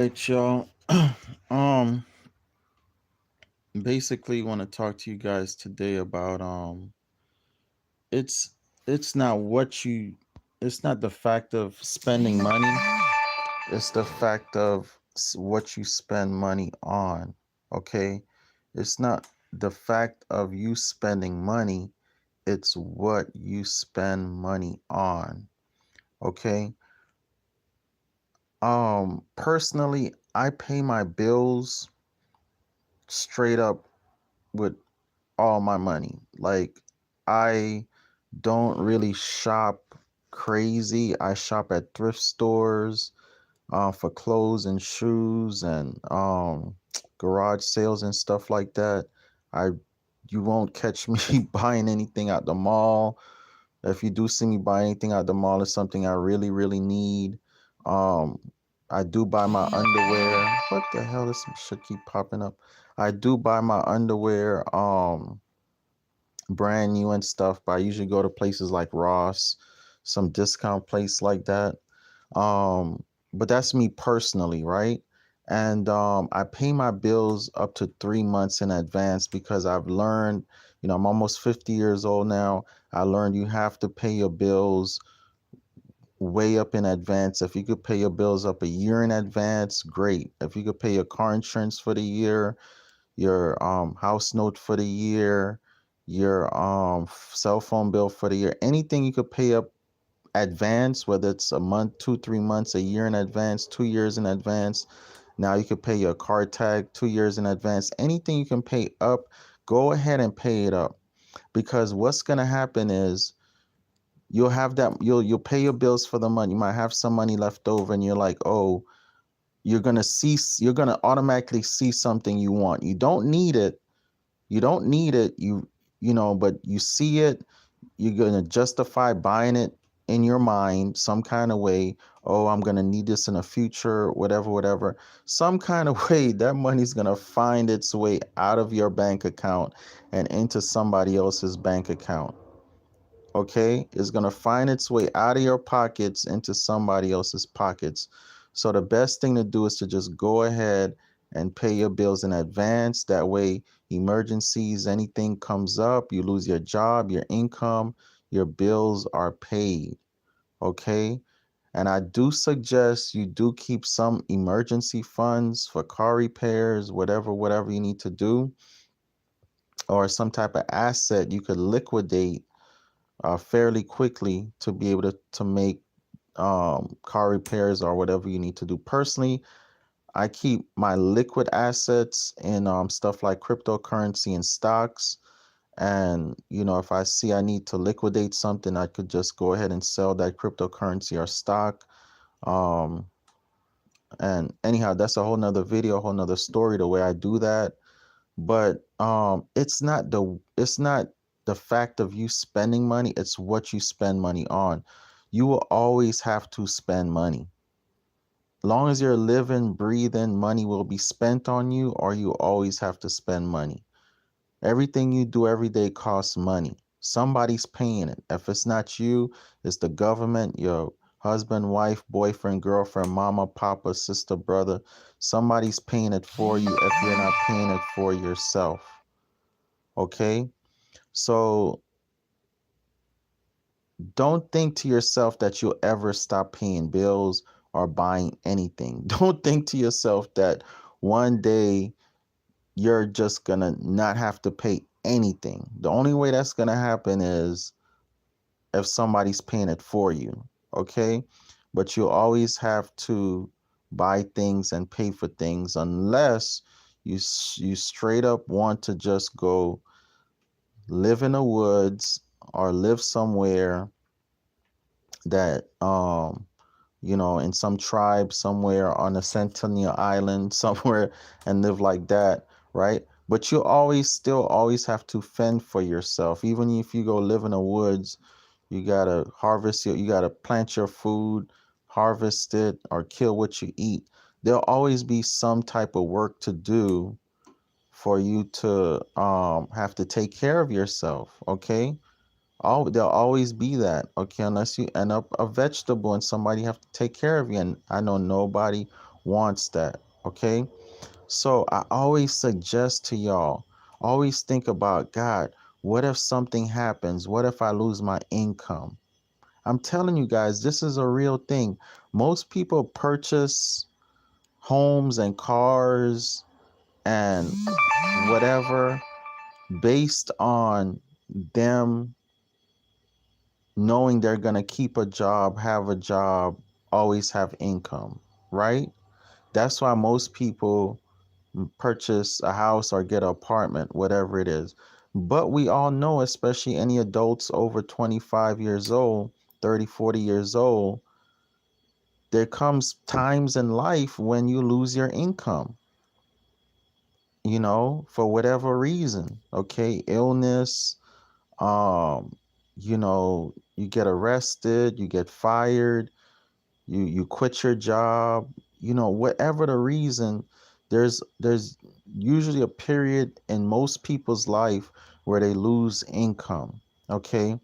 Right, y'all. um, basically, want to talk to you guys today about it's it's not what you, it's not the fact of spending money. It's the fact of what you spend money on. Okay, it's not the fact of you spending money. It's what you spend money on. Okay. Personally, I pay my bills straight up with all my money. Like, I don't really shop crazy. I shop at thrift stores for clothes and shoes and garage sales and stuff like that. I You won't catch me buying anything at the mall. If you do see me buy anything at the mall, it's something I really, really need. Um, I do buy my underwear. What the hell? This shit keep popping up. I do buy my underwear. Brand new and stuff, but I usually go to places like Ross, some discount place like that. But that's me personally, right? And I pay my bills up to 3 months in advance because I've learned, I'm almost 50 years old now. I learned you have to pay your bills way up in advance. If you could pay your bills up a year in advance, great. If you could pay your car insurance for the year, your house note for the year, your cell phone bill for the year, anything you could pay up advance, whether it's a month, 2, 3 months, a year in advance, 2 years in advance. Now you could pay your car tag 2 years in advance. Anything you can pay up, go ahead and pay it up. Because what's gonna happen is you'll pay your bills for the month. You might have some money left over and you're like, oh, you're gonna automatically see something you want. You don't need it, but you see it, you're going to justify buying it in your mind some kind of way. Oh, I'm going to need this in the future, whatever. Some kind of way that money's going to find its way out of your bank account and into somebody else's bank account. Okay? It's going to find its way out of your pockets into somebody else's pockets. So the best thing to do is to just go ahead and pay your bills in advance. That way, emergencies, anything comes up, you lose your job, your income, your bills are paid. Okay? And I do suggest you do keep some emergency funds for car repairs, whatever you need to do, or some type of asset you could liquidate fairly quickly to be able to make car repairs or whatever you need to do. Personally, I keep my liquid assets in stuff like cryptocurrency and stocks. And, if I see I need to liquidate something, I could just go ahead and sell that cryptocurrency or stock. Um, and anyhow, that's a whole nother video, a whole nother story, the way I do that. But it's not the fact of you spending money, it's what you spend money on. You will always have to spend money. Long as you're living, breathing, money will be spent on you, or you always have to spend money. Everything you do every day costs money. Somebody's paying it. If it's not you, it's the government, your husband, wife, boyfriend, girlfriend, mama, papa, sister, brother. Somebody's paying it for you if you're not paying it for yourself. Okay? So don't think to yourself that you'll ever stop paying bills or buying anything. Don't think to yourself that one day you're just gonna not have to pay anything. The only way that's gonna happen is if somebody's paying it for you, okay? But you always have to buy things and pay for things unless you straight up want to just go live in the woods or live somewhere that in some tribe somewhere on a Sentinel Island somewhere and live like that, right? But you always have to fend for yourself. Even if you go live in the woods, you gotta plant your food, harvest it, or kill what you eat. There'll always be some type of work to do for you to have to take care of yourself, okay? There'll always be that, okay, unless you end up a vegetable and somebody have to take care of you. And I know nobody wants that. Okay. So I always suggest to y'all, always think about, God, what if something happens? What if I lose my income? I'm telling you guys, this is a real thing. Most people purchase homes and cars and whatever based on them knowing they're going to keep a job, have a job, always have income, right? That's why most people purchase a house or get an apartment, whatever it is. But we all know, especially any adults over 25 years old, 30, 40 years old, there comes times in life when you lose your income, for whatever reason. Okay, illness, um, you get arrested, you get fired, you quit your job, whatever the reason, there's usually a period in most people's life where they lose income. Okay,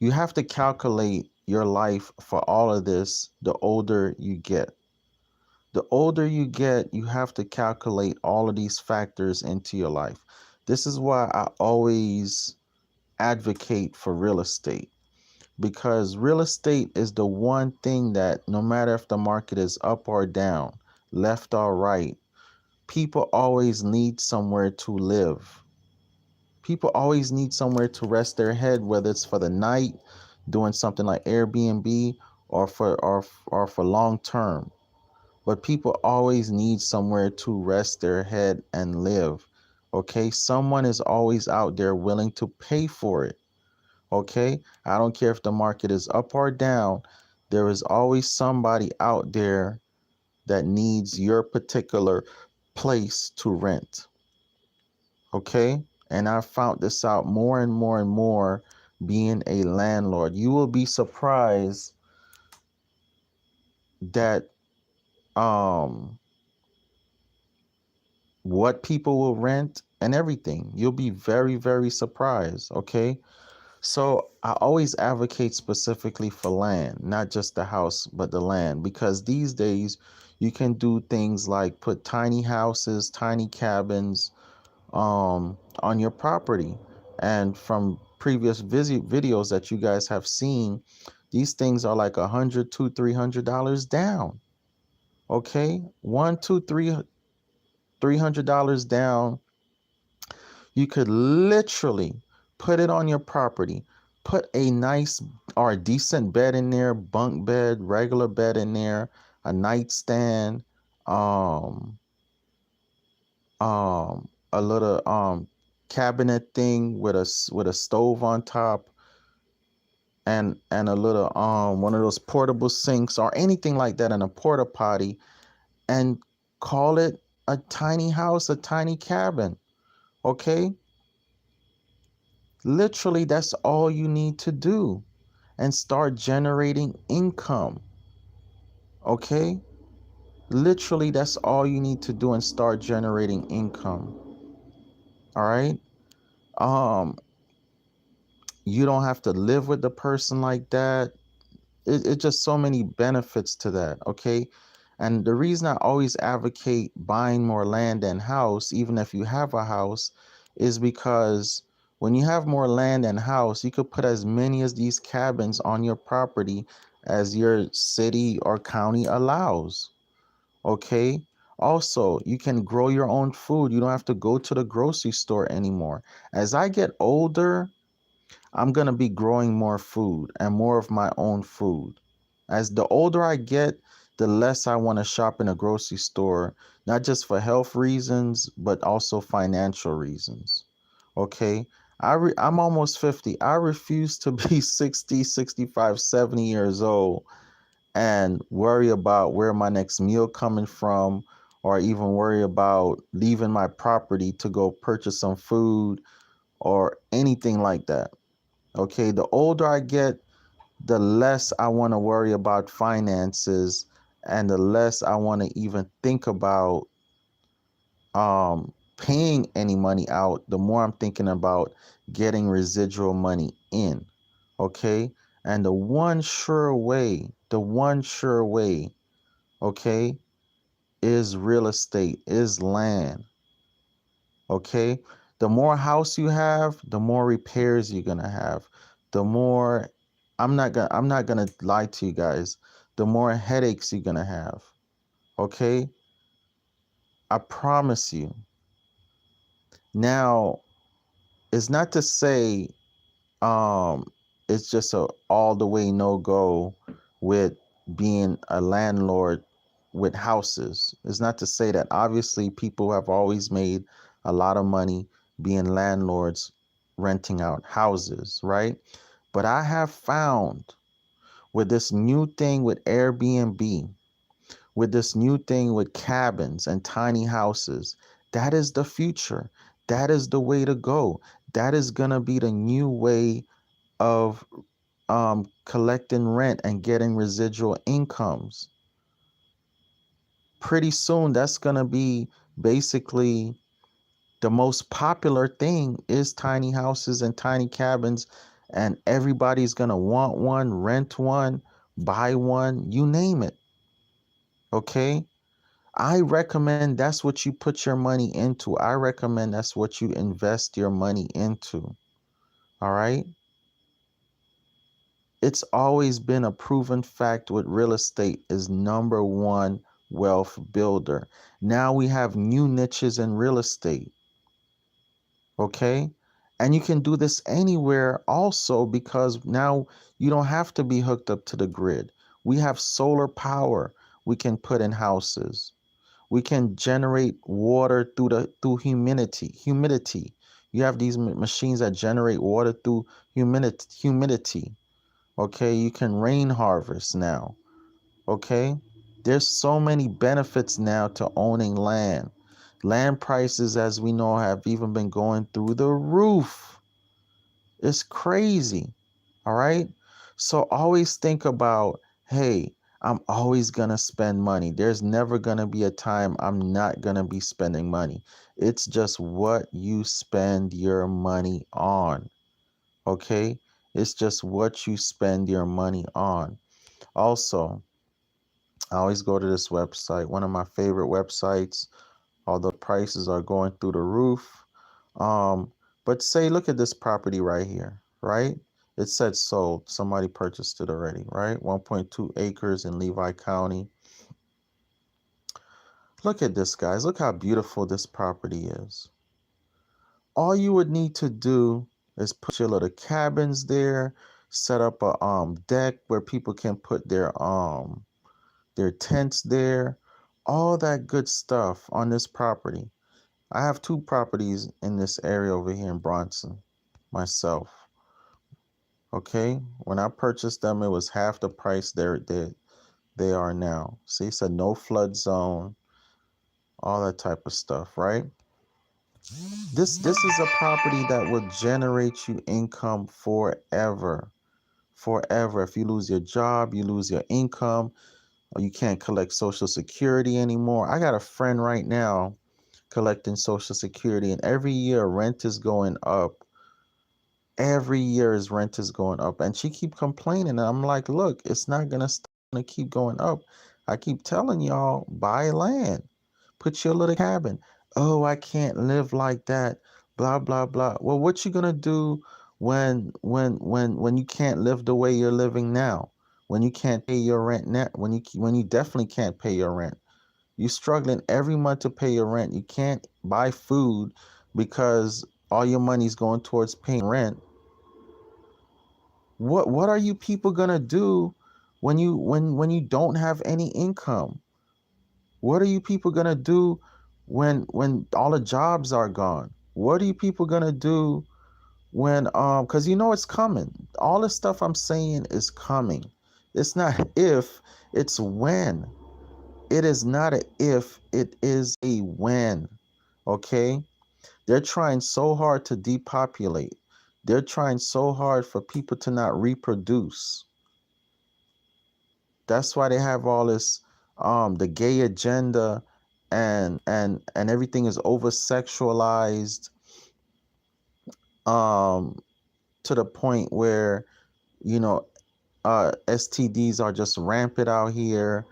you have to calculate your life for all of this. The older you get, you have to calculate all of these factors into your life. This is why I always advocate for real estate, because real estate is the one thing that no matter if the market is up or down, left or right, people always need somewhere to live. People always need somewhere to rest their head, whether it's for the night, doing something like Airbnb, or for long term. But people always need somewhere to rest their head and live. Okay, someone is always out there willing to pay for it. Okay, I don't care if the market is up or down, there is always somebody out there that needs your particular place to rent. Okay, and I found this out more and more and more being a landlord. You will be surprised that um what people will rent and everything. You'll be very, very surprised. Okay, so I always advocate specifically for land, not just the house, but the land, because these days you can do things like put tiny houses, tiny cabins on your property. And from previous videos that you guys have seen, these things are like $100 to $300 down. Okay, one, two, $300 down. You could literally put it on your property, put a nice or a decent bed in there, bunk bed, regular bed in there, a nightstand, um, a little cabinet thing with a stove on top, and a little one of those portable sinks or anything like that, in a porta potty, and call it a tiny house, a tiny cabin. Okay, literally, that's all you need to do and start generating income. Okay? Literally, that's all you need to do and start generating income. All right? Um, you don't have to live with the person like that. It's just so many benefits to that. Okay? And the reason I always advocate buying more land and house, even if you have a house, is because when you have more land and house, you could put as many as these cabins on your property as your city or county allows. Okay. Also, you can grow your own food. You don't have to go to the grocery store anymore. As I get older, I'm going to be growing more food and more of my own food. As the older I get, the less I want to shop in a grocery store, not just for health reasons, but also financial reasons. Okay? I'm almost 50. I refuse to be 60, 65, 70 years old and worry about where my next meal coming from, or even worry about leaving my property to go purchase some food or anything like that. Okay, the older I get, the less I want to worry about finances, and the less I want to even think about paying any money out, the more I'm thinking about getting residual money in. Okay, and the one sure way okay, is real estate, is land. Okay, the more house you have, the more repairs you're gonna have. The more, I'm not gonna lie to you guys, the more headaches you're gonna have. Okay, I promise you. Now, it's not to say um it's just a all the way no go with being a landlord with houses. It's not to say that. Obviously people have always made a lot of money being landlords renting out houses, right? But I have found with this new thing with Airbnb, with this new thing with cabins and tiny houses, that is the future. That is the way to go. That is going to be the new way of collecting rent and getting residual incomes. Pretty soon, that's going to be basically the most popular thing is tiny houses and tiny cabins, and everybody's going to want one, rent one, buy one, you name it. Okay? I recommend that's what you put your money into. I recommend that's what you invest your money into. All right? It's always been a proven fact with real estate is number one wealth builder. Now we have new niches in real estate. Okay? And you can do this anywhere also because now you don't have to be hooked up to the grid. We have solar power we can put in houses. We can generate water through humidity. You have these machines that generate water through humidity. Okay, you can rain harvest now. Okay, there's so many benefits now to owning land. Land prices, as we know, have even been going through the roof. It's crazy. All right, so always think about, hey, I'm always gonna spend money. There's never gonna be a time I'm not gonna be spending money. It's just what you spend your money on. Okay, it's just what you spend your money on. Also, I always go to this website, one of my favorite websites, although prices are going through the roof. Um, but say, look at this property right here, right? It said sold. Somebody purchased it already, right? 1.2 acres in Levi County. Look at this, guys. Look how beautiful this property is. All you would need to do is put your little cabins there, set up a deck where people can put their tents there, all that good stuff on this property. I have two properties in this area over here in Bronson myself. Okay, when I purchased them, it was half the price they are now. See, it's a no flood zone, all that type of stuff, right? This is a property that will generate you income forever. Forever. If you lose your job, you lose your income, or you can't collect Social Security anymore. I got a friend right now collecting Social Security, and every year rent is going up. Every year his rent is going up, and she keep complaining. And I'm like, look, it's not gonna stop, gonna keep going up. I keep telling y'all, buy land, put your little cabin. Oh, I can't live like that. Blah blah blah. Well, what you gonna do when you can't live the way you're living now? When you can't pay your rent now? When you definitely can't pay your rent? You're struggling every month to pay your rent. You can't buy food because all your money's going towards paying rent. What are you people gonna do when you don't have any income? What are you people gonna do when all the jobs are gone? What are you people gonna do when because you know it's coming. All the stuff I'm saying is coming. It's not if, it's when. It is not a if, it is a when. Okay? They're trying so hard to depopulate. They're trying so hard for people to not reproduce. That's why they have all this the gay agenda, and everything is over sexualized um to the point where you know STDs are just rampant out here,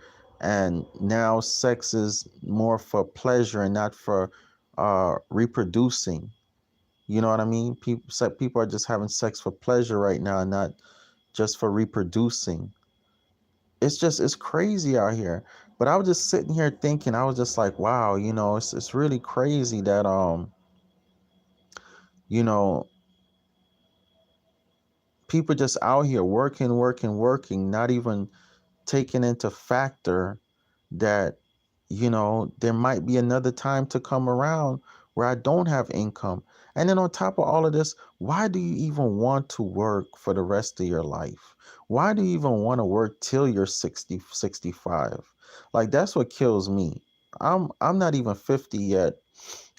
and now sex is more for pleasure and not for reproducing. You know what I mean? People are just having sex for pleasure right now, and not just for reproducing. It's crazy out here. But I was just sitting here thinking, I was just like, wow, it's really crazy that you know, people just out here working, working, working, not even taking into factor that, there might be another time to come around where I don't have income. And then on top of all of this, why do you even want to work for the rest of your life? Why do you even want to work till you're 60, 65? Like, that's what kills me. I'm not even 50 yet.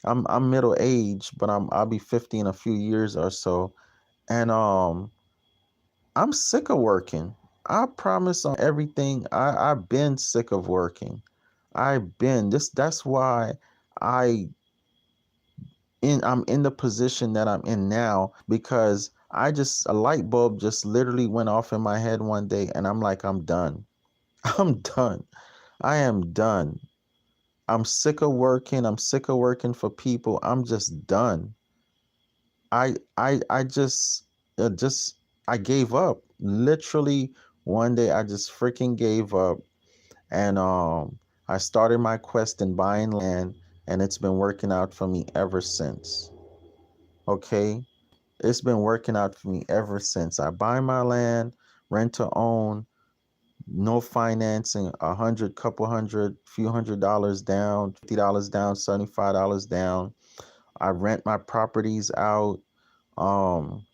I'm middle age, but I'll be 50 in a few years or so. And I'm sick of working. I promise on everything. I've been sick of working. I've been this. That's why I I'm in the position that I'm in now, because a light bulb just literally went off in my head one day, and I'm like, I'm done. I'm done. I am done. I'm sick of working. I'm sick of working for people. I'm just done. I just I gave up. Literally one day I just freaking gave up, and I started my quest in buying land, and it's been working out for me ever since. Okay? It's been working out for me ever since. I buy my land, rent to own, no financing, couple hundred, few $100 down, $50 down, $75 down. I rent my properties out. Um,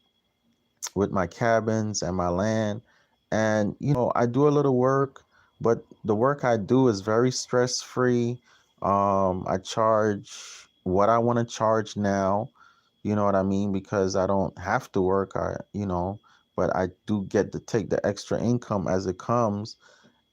with my cabins and my land. And, I do a little work, but the work I do is very stress free. I charge what I want to charge now. You know what I mean? Because I don't have to work, but I do get to take the extra income as it comes.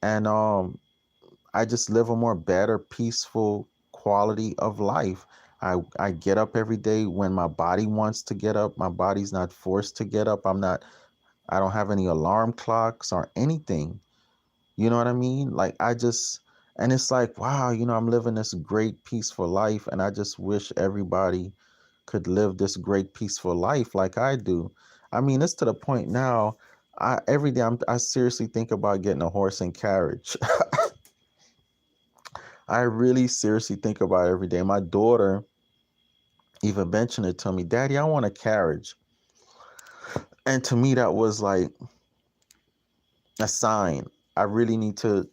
And I just live a more better, peaceful quality of life. I get up every day when my body wants to get up. My body's not forced to get up. I don't have any alarm clocks or anything. You know what I mean? Like, and it's like, wow, I'm living this great, peaceful life. And I just wish everybody could live this great, peaceful life like I do. I mean, it's to the point now, every day I seriously think about getting a horse and carriage. I really seriously think about it every day. My daughter even mentioned it to me, Daddy, I want a carriage. And to me, that was like a sign. I really need to,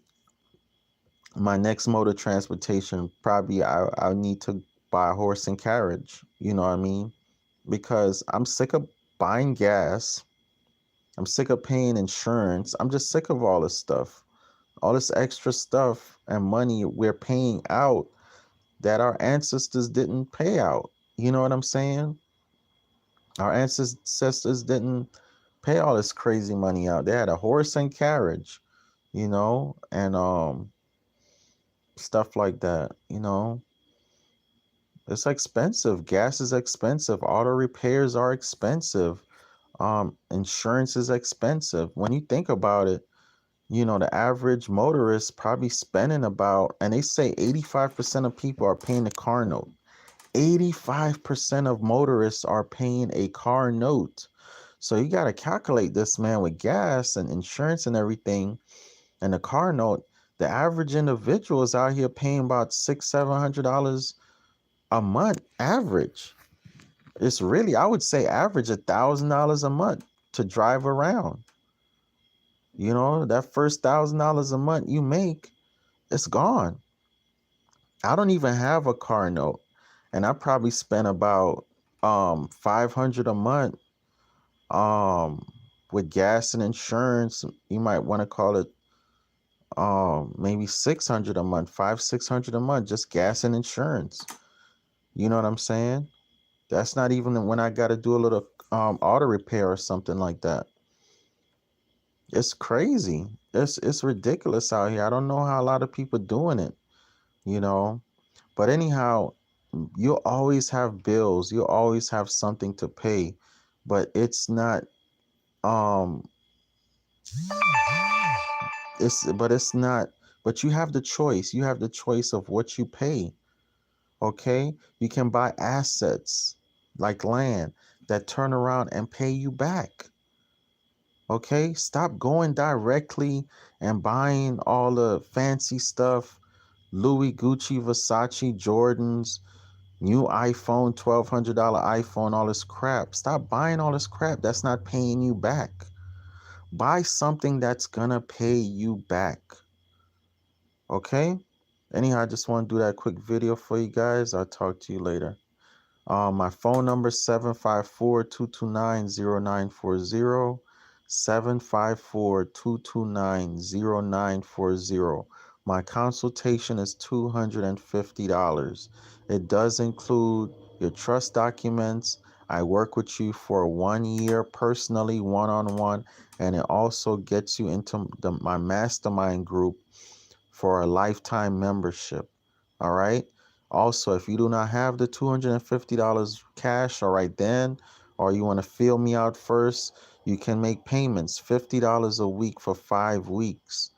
my next mode of transportation, probably I need to buy a horse and carriage. You know what I mean? Because I'm sick of buying gas. I'm sick of paying insurance. I'm just sick of all this stuff. All this extra stuff and money we're paying out that our ancestors didn't pay out. You know what I'm saying? Our ancestors didn't pay all this crazy money out. They had a horse and carriage, and stuff like that. It's expensive. Gas is expensive. Auto repairs are expensive. Insurance is expensive. When you think about it, the average motorist probably spending about, and they say 85% of people are paying a car note. 85% of motorists are paying a car note. So you got to calculate this, man, with gas and insurance and everything, and the car note. The average individual is out here paying about $600-700 a month average. It's really, I would say, average $1,000 a month to drive around. That first $1,000 a month you make, it's gone. I don't even have a car note, and I probably spend about $500 a month with gas and insurance. You might want to call it maybe 600 a month, 500-600 a month, just gas and insurance. You know what I'm saying? That's not even when I got to do a little auto repair or something like that. It's crazy. It's ridiculous out here. I don't know how a lot of people doing it, you know. But anyhow, you'll always have bills. You'll always have something to pay, but um it's not But you have the choice. You have the choice of what you pay. Okay? You can buy assets like land that turn around and pay you back. Okay? Stop going directly and buying all the fancy stuff, Louis, Gucci, Versace, Jordans, new iPhone, $1,200 iPhone, all this crap. Stop buying all this crap. That's not paying you back. Buy something that's gonna pay you back. Okay? Anyhow, I just want to do that quick video for you guys. I'll talk to you later. My phone number is 754-229-0940. 754-229-0940. My consultation is $250. It does include your trust documents. I work with you for 1 year personally, one-on-one, and it also gets you into my mastermind group for a lifetime membership. All right. Also, if you do not have the $250 cash, all right, then, or you want to feel me out first, you can make payments $50 a week for 5 weeks.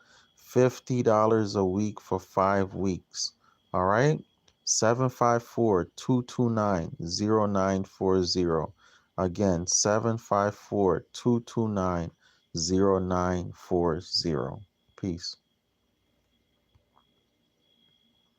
$50 a week for 5 weeks. All right. 754-229-0940. Again, 754-229-0940. Peace.